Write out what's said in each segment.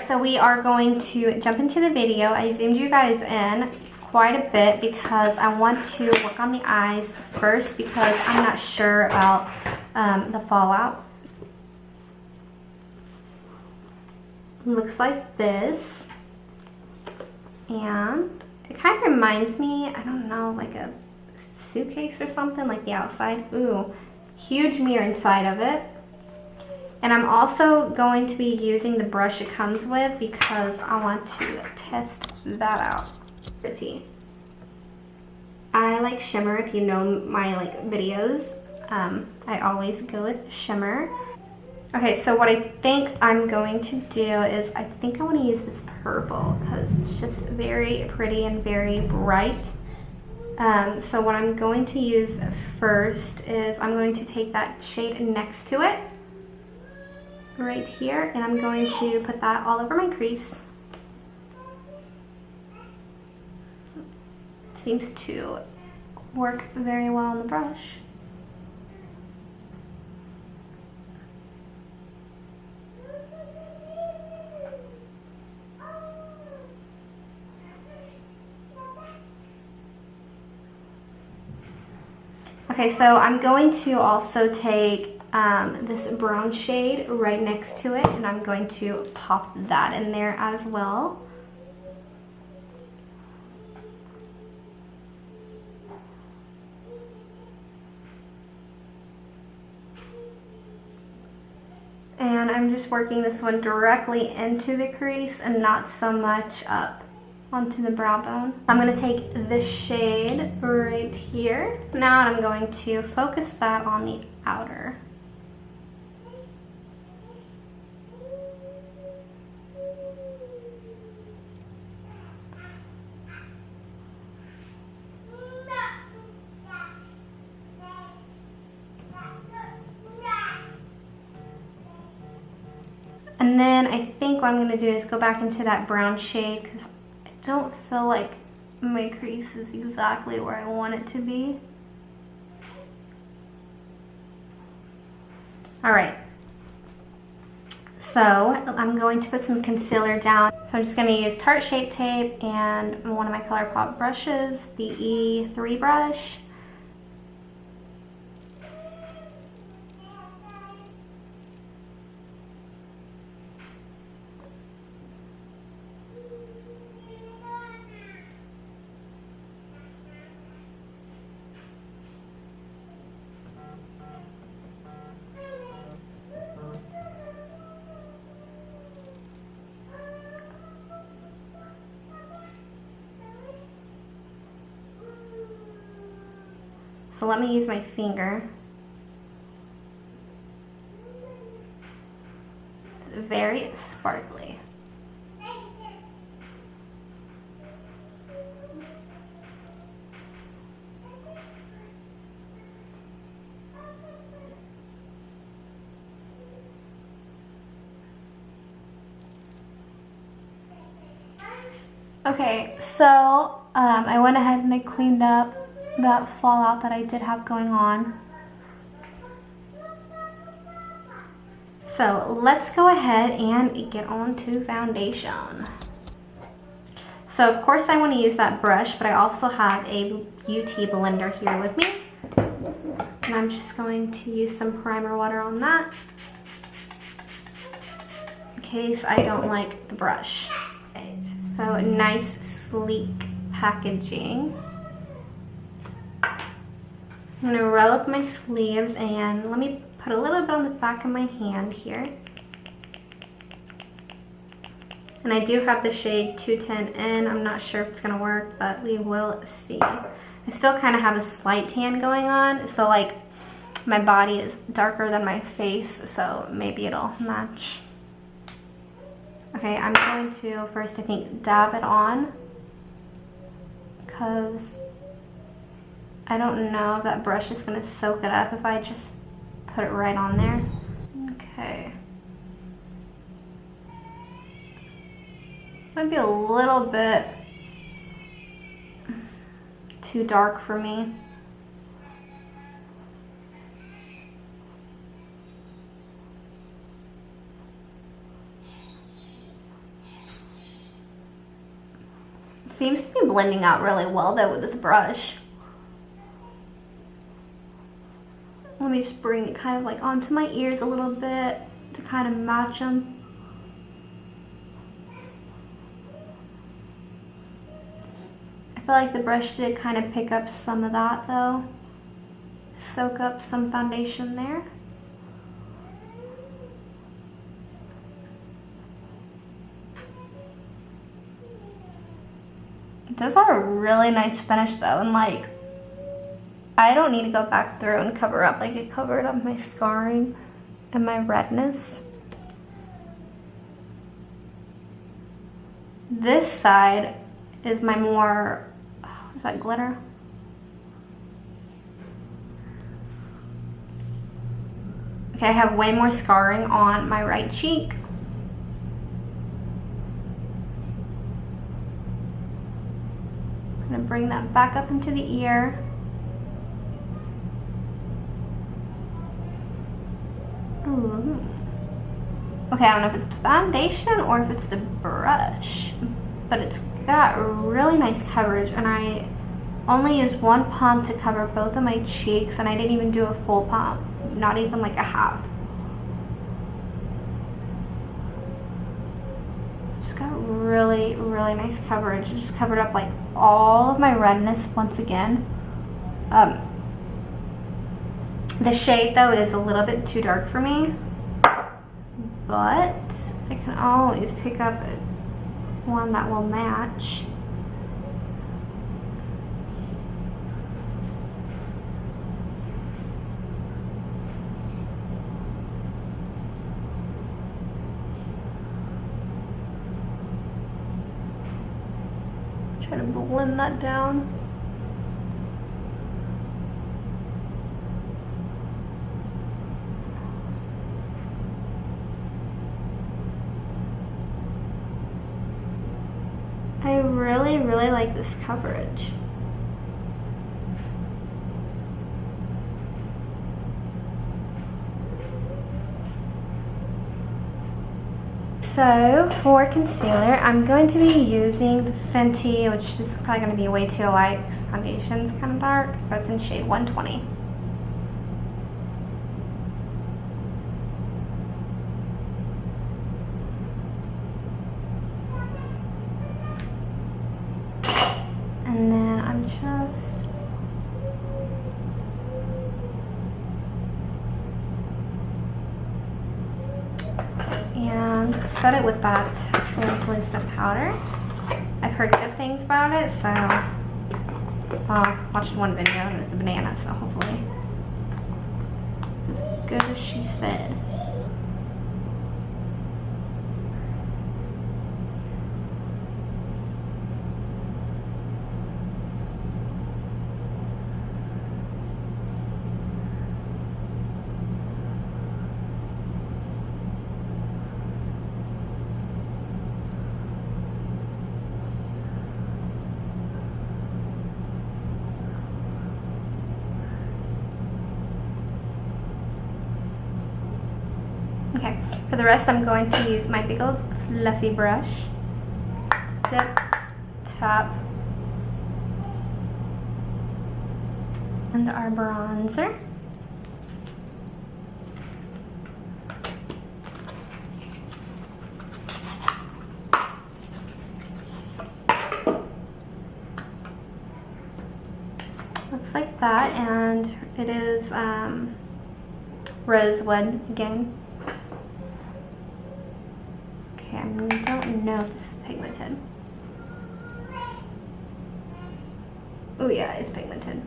So we are going to jump into the video. I zoomed you guys in quite a bit because I want to work on the eyes first because I'm not sure about the fallout. Looks like this. And it kind of reminds me, I don't know, like a suitcase or something, like the outside. Ooh, huge mirror inside of it. And I'm also going to be using the brush it comes with because I want to test that out. Pretty. I like shimmer. If you know my videos, I always go with shimmer. Okay, so what I think I'm going to do is I think I want to use this purple because it's just very pretty and very bright. So what I'm going to use first is I'm going to take that shade next to it, right here, and I'm going to put that all over my crease. Seems to work very well on the brush. Okay, so I'm going to also take this brown shade right next to it, and I'm going to pop that in there as well. And I'm just working this one directly into the crease and not so much up onto the brow bone. I'm going to take this shade right here. Now I'm going to focus that on the outer. And then I think what I'm going to do is go back into that brown shade because I don't feel like my crease is exactly where I want it to be. Alright, so I'm going to put some concealer down. So I'm just going to use Tarte Shape Tape and one of my ColourPop brushes, the E3 brush. So let me use my finger. It's very sparkly. Okay, so I went ahead and I cleaned up that fallout that I did have going on. So let's go ahead and get on to foundation. So of course I want to use that brush, but I also have a beauty blender here with me. And I'm just going to use some primer water on that in case I don't like the brush. Right, so nice sleek packaging. I'm going to roll up my sleeves and let me put a little bit on the back of my hand here. And I do have the shade 210 in. I'm not sure if it's going to work, but we will see. I still kind of have a slight tan going on, so like my body is darker than my face, so maybe it'll match. Okay, I'm going to first, I think, dab it on because I don't know if that brush is going to soak it up if I just put it right on there. Okay. Might be a little bit too dark for me. Seems to be blending out really well though with this brush. Let me just bring it kind of like onto my ears a little bit to kind of match them. I feel like the brush did kind of pick up some of that though. Soak up some foundation there. It does have a really nice finish though, and like, I don't need to go back through and cover up. Like, it covered up my scarring and my redness. This side is my more, is that glitter? Okay, I have way more scarring on my right cheek. I'm gonna bring that back up into the ear. Ooh. Okay, I don't know if it's the foundation or if it's the brush, but it's got really nice coverage, and I only used one pump to cover both of my cheeks, and I didn't even do a full pump, not even like a half. Just got really, really nice coverage. It just covered up like all of my redness once again. The shade though is a little bit too dark for me, but I can always pick up one that will match. Try to blend that down. I really, really like this coverage. So for concealer, I'm going to be using the Fenty, which is probably going to be way too light because foundation's kind of dark, but it's in shade 120. And then I'm just and set it with that translucent powder. I've heard good things about it, so I watched one video and it was a banana, so hopefully it's as good as she said. Okay, for the rest I'm going to use my big old fluffy brush. Dip, tap, and our bronzer. Looks like that, and it is rosewood again. Okay, I don't know if this is pigmented. Oh yeah, it's pigmented.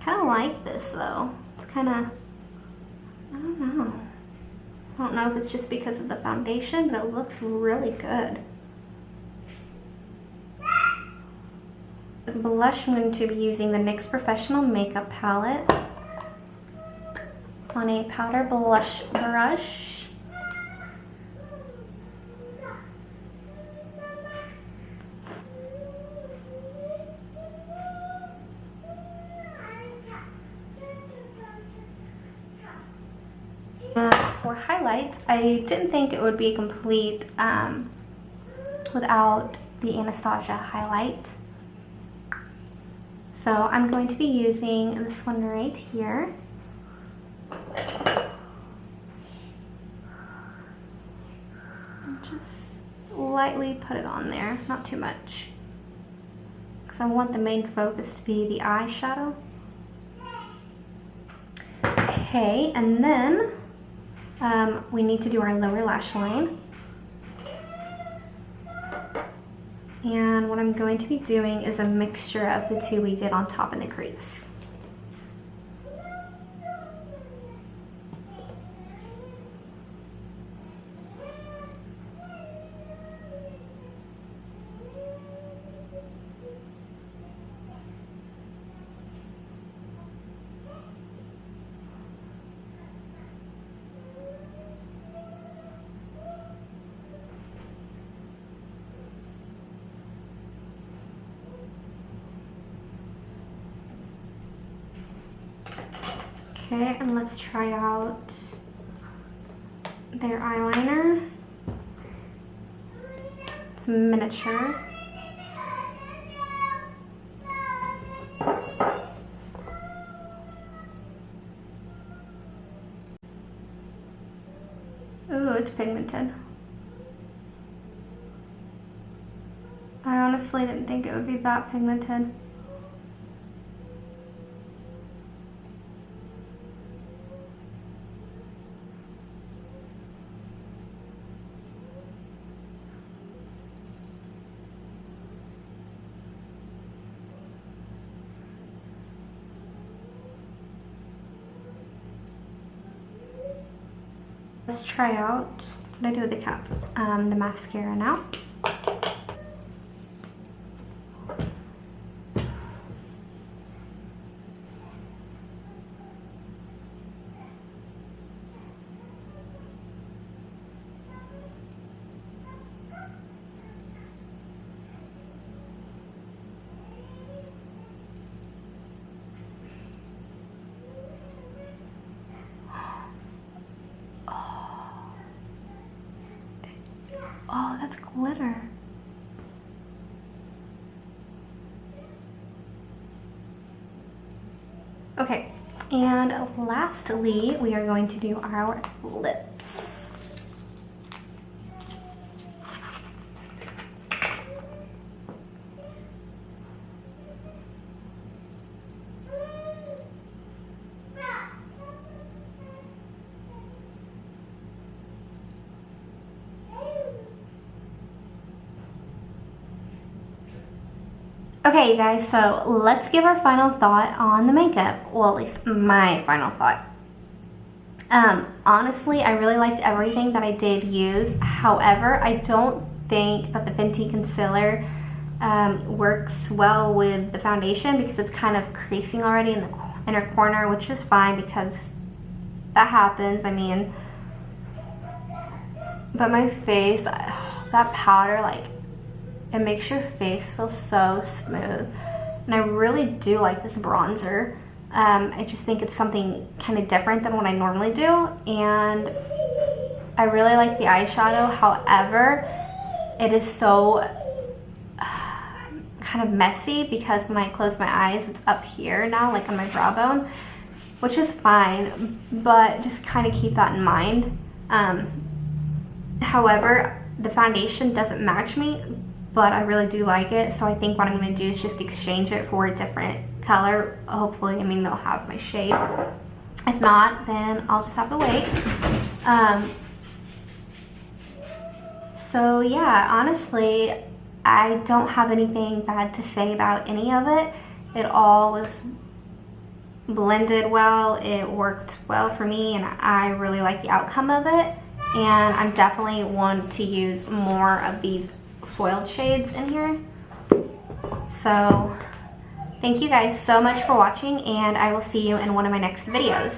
Kind of like this though. It's kind of, I don't know. I don't know if it's just because of the foundation, but it looks really good. The blush, I'm going to be using the NYX Professional Makeup Palette on a powder blush brush. for highlight, I didn't think it would be complete without the Anastasia highlight. So I'm going to be using this one right here. And just lightly put it on there, not too much, because I want the main focus to be the eyeshadow. Okay, and then we need to do our lower lash line. And what I'm going to be doing is a mixture of the two we did on top in the crease. Okay, and let's try out their eyeliner. It's miniature. Ooh, it's pigmented. I honestly didn't think it would be that pigmented. Let's try out what I do with the cap, the mascara now. Oh, that's glitter. Okay, and lastly, we are going to do our lips. Okay, you guys, so let's give our final thought on the makeup. Well, at least my final thought. Honestly, I really liked everything that I did use. However, I don't think that the Fenty concealer works well with the foundation because it's kind of creasing already in the inner corner, which is fine because that happens. I mean, but my face, that powder, like, it makes your face feel so smooth. And I really do like this bronzer. I just think it's something kind of different than what I normally do. And I really like the eyeshadow. However, it is so kind of messy because when I close my eyes, it's up here now, like on my brow bone, which is fine, but just kind of keep that in mind. However, the foundation doesn't match me, but I really do like it, so I think what I'm going to do is just exchange it for a different color. Hopefully, I mean, they'll have my shade. If not, then I'll just have to wait. So yeah, honestly, I don't have anything bad to say about any of it. It all was blended well, it worked well for me, and I really like the outcome of it. And I'm definitely want to use more of these foiled shades in here. So thank you guys so much for watching, and I will see you in one of my next videos.